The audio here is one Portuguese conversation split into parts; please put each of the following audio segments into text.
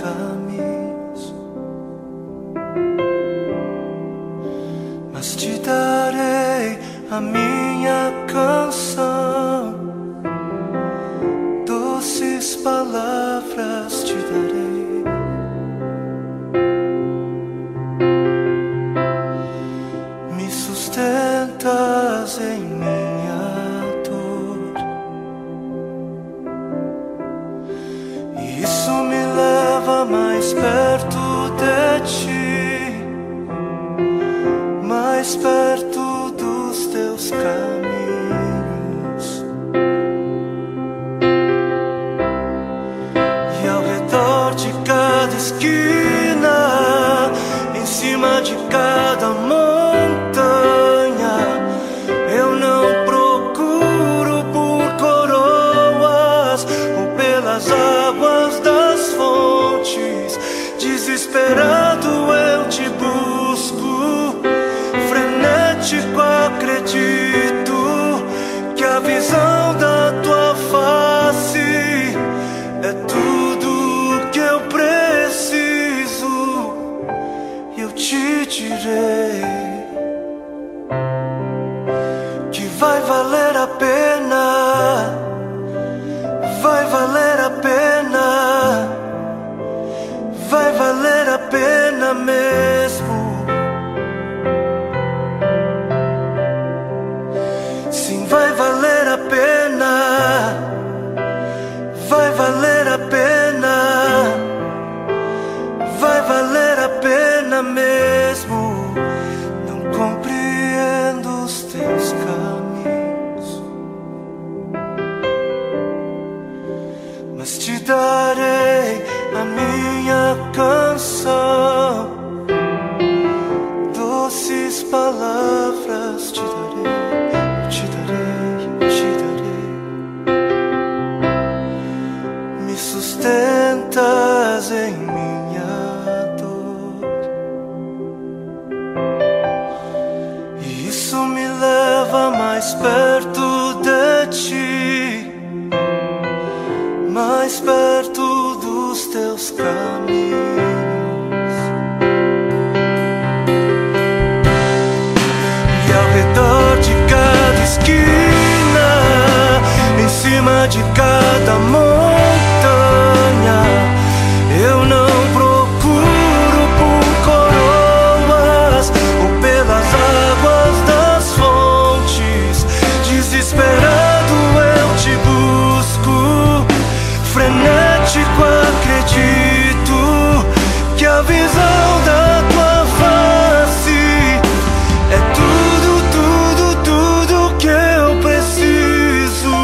caminhos, mas te darei a minha canção, doces palavras te darei. Me sustentas em minha dor, e isso me leva mais perto de ti, mais perto dos teus caminhos. E ao redor de cada esquina, em cima de cada montanha, eu não procuro por coroas ou pelas águas das fontes. Desesperado eu te busco, frenético acredito que a visão da tua face é tudo que eu preciso. Eu te direi que vai valer a pena, vai valer a pena, vai valer a pena mesmo. Sim, vai valer a pena, vai valer a pena, vai valer a pena mesmo. Não compreendo os teus caminhos, mas te darei a minha canção, doces palavras te darei, te darei, te darei. Me sustentas em minha dor, e isso me leva mais perto de ti, mais perto dos teus caminhos. E ao redor de cada esquina, em cima de cada montanha, eu não procuro por coroas ou pelas águas das fontes. Desesperado eu te busco, frenético acredito que a visão da tua face é tudo, tudo, tudo que eu preciso.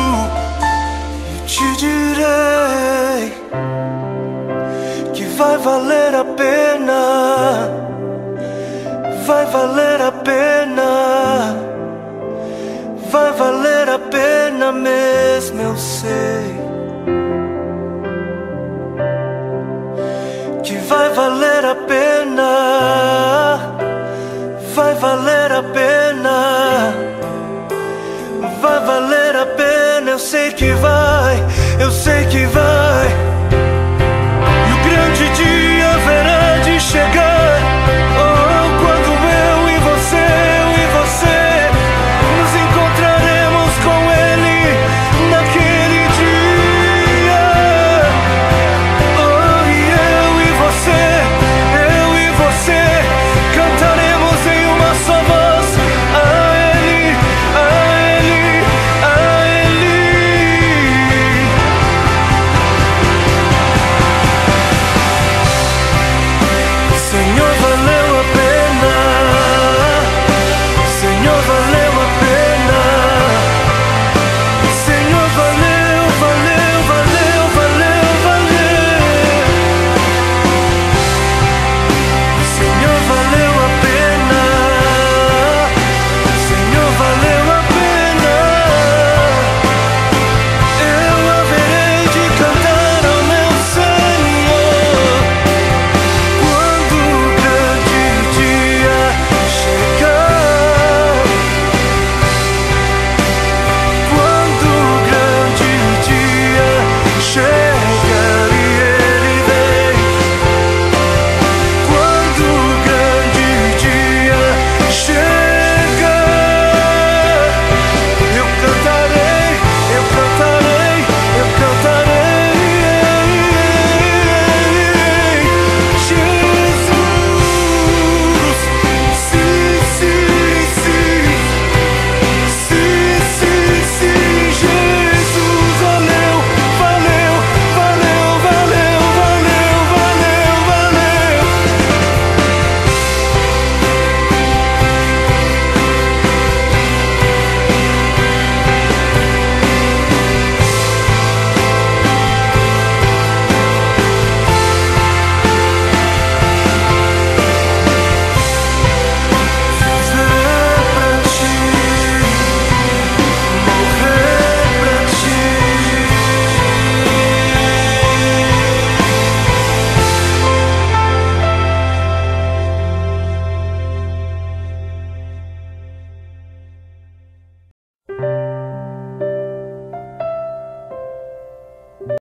Eu te direi que vai valer a pena, vai valer a pena, vai valer a pena mesmo, eu sei que vai valer a pena, vai valer a pena, vai valer a pena, eu sei que vai.